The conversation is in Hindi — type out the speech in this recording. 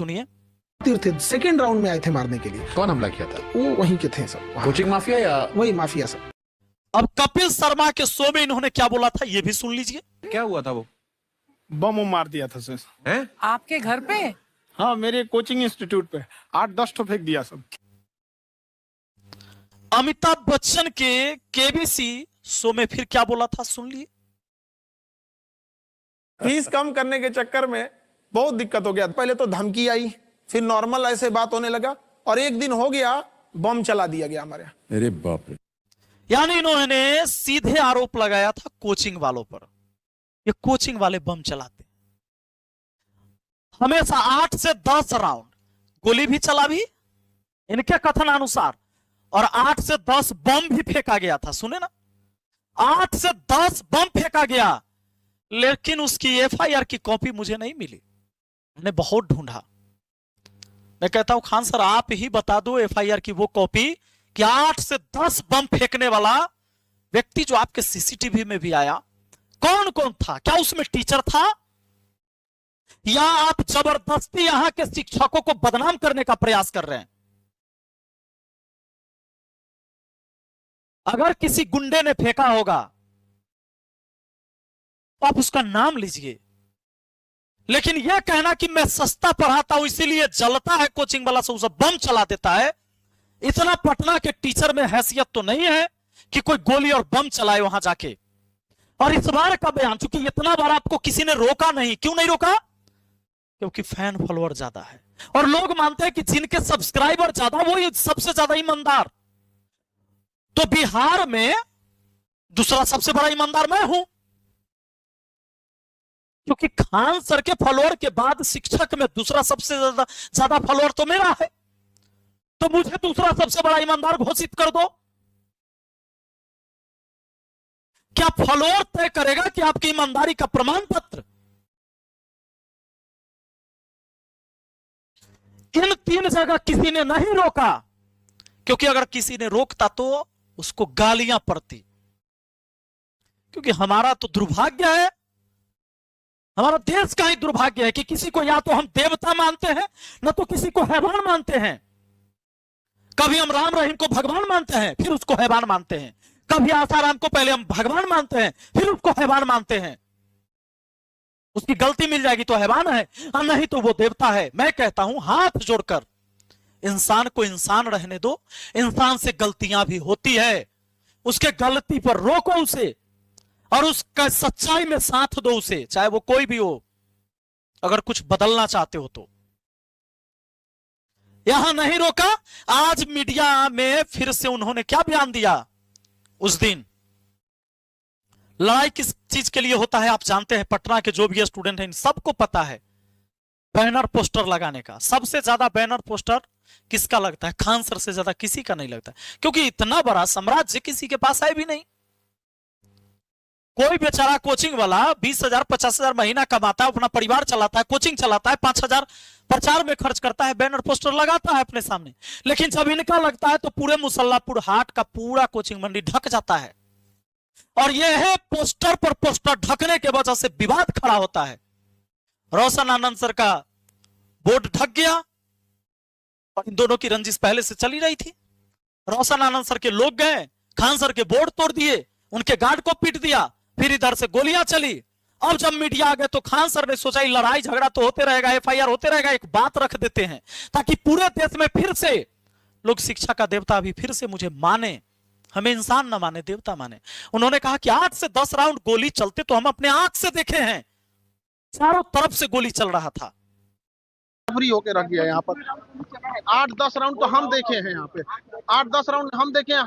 सुनिए। थे सेकंड राउंड में आए थे मारने के लिए। कौन हमला किया था? वो वहीं के थे सब, कोचिंग माफिया या वही माफिया सब। अब कपिल शर्मा के शो में इन्होंने क्या बोला था ये भी सुन लीजिए। क्या हुआ था? वो बम मार दिया था सर। हैं? आपके घर पे? हाँ, मेरे कोचिंग इंस्टीट्यूट पे 8-10 ठो फेंक दिया सब। अमिताभ बच्चन के केबीसी शो में फिर क्या बोला था सुन लिए। फीस कम करने के चक्कर में बहुत दिक्कत हो गया। पहले तो धमकी आई, फिर नॉर्मल ऐसे बात होने लगा, और एक दिन हो गया बम चला दिया गया हमारे यहाँ। अरे बाप रे। यानी इन्होंने सीधे आरोप लगाया था कोचिंग वालों पर, ये कोचिंग वाले बम चलाते हमेशा 8 से 10 राउंड गोली भी चला भी इनके कथनानुसार, और 8 से 10 बम भी फेंका गया था। सुने ना, 8 से 10 बम फेंका गया, लेकिन उसकी एफआईआर की कॉपी मुझे नहीं मिली। मैंने बहुत ढूंढा। मैं कहता हूं खान सर आप ही बता दो एफआईआर की वो कॉपी कि 8 से 10 बम फेंकने वाला व्यक्ति जो आपके सीसीटीवी में भी आया कौन कौन था? क्या उसमें टीचर था, या आप जबरदस्ती यहां के शिक्षकों को बदनाम करने का प्रयास कर रहे हैं? अगर किसी गुंडे ने फेंका होगा तो आप उसका नाम लीजिए, लेकिन यह कहना कि मैं सस्ता पढ़ाता हूं इसीलिए जलता है कोचिंग वाला से उसे बम चला देता है, इतना पटना के टीचर में हैसियत तो नहीं है कि कोई गोली और बम चलाए वहां जाके। और इस बार का बयान, चूंकि इतना बार आपको किसी ने रोका नहीं, क्यों नहीं रोका? क्योंकि फैन फॉलोअर ज्यादा है और लोग मानते हैं कि जिनके सब्सक्राइबर ज्यादा वो सबसे ज्यादा ईमानदार। तो बिहार में दूसरा सबसे बड़ा ईमानदार मैं हूं, क्योंकि खान सर के फॉलोअर के बाद शिक्षक में दूसरा सबसे ज्यादा फॉलोअर तो मेरा है, तो मुझे दूसरा सबसे बड़ा ईमानदार घोषित कर दो। क्या फॉलोअर तय करेगा कि आपकी ईमानदारी का प्रमाण पत्र? इन 3 जगह किसी ने नहीं रोका, क्योंकि अगर किसी ने रोकता तो उसको गालियां पड़ती। क्योंकि हमारा तो दुर्भाग्य है, हमारा देश का ही दुर्भाग्य है कि किसी को या तो हम देवता मानते हैं न तो किसी को हैवान मानते हैं। कभी हम राम रहीम को भगवान मानते हैं फिर उसको हैवान मानते हैं, कभी आसाराम को पहले हम भगवान मानते हैं फिर उसको हैवान मानते हैं। उसकी गलती मिल जाएगी तो हैवान है और नहीं तो वो देवता है। मैं कहता हूं हाथ जोड़कर इंसान को इंसान रहने दो, इंसान से गलतियां भी होती है, उसके गलती पर रोको उसे और उसका सच्चाई में साथ दो उसे, चाहे वो कोई भी हो, अगर कुछ बदलना चाहते हो तो। यहां नहीं रोका। आज मीडिया में फिर से उन्होंने क्या बयान दिया? उस दिन लड़ाई किस चीज के लिए होता है आप जानते हैं, पटना के जो भी स्टूडेंट हैं इन सबको पता है, बैनर पोस्टर लगाने का। सबसे ज्यादा बैनर पोस्टर किसका लगता है? खान सर से ज्यादा किसी का नहीं लगता, क्योंकि इतना बड़ा साम्राज्य किसी के पास है भी नहीं। कोई बेचारा कोचिंग वाला 20,000 50,000 महीना कमाता है, अपना परिवार चलाता है, कोचिंग चलाता है, 5,000 प्रचार में खर्च करता है, बैनर पोस्टर लगाता है अपने सामने। लेकिन जब इनका लगता है तो पूरे मुसल्लापुर हाट का पूरा कोचिंग मंडी ढक जाता है, और यह है पोस्टर पर पोस्टर ढकने के वजह से विवाद खड़ा होता है। रोशन आनंद सर का बोर्ड ढक गया और इन दोनों की रंजिश पहले से चली रही थी। रोशन आनंद सर के लोग गए, खान सर के बोर्ड तोड़ दिए, उनके गार्ड को पीट दिया, फिर इधर से गोलियां चली। अब जब मीडिया आ गए तो खान सर ने सोचा लड़ाई झगड़ा तो होते रहेगा, एफआईआर होते रहेगा, एक बात रख देते हैं ताकि पूरे देश में फिर से लोग शिक्षा का देवता भी फिर से मुझे माने, हमें इंसान न माने देवता माने। उन्होंने कहा कि 8 से 10 राउंड गोली चलते तो हम अपने आंख से देखे हैं, चारों तरफ से गोली चल रहा था। फ्री होके रख दिया यहाँ पर 8-10 राउंड तो हम देखे हैं, यहाँ पे 8-10 राउंड हम देखे हैं।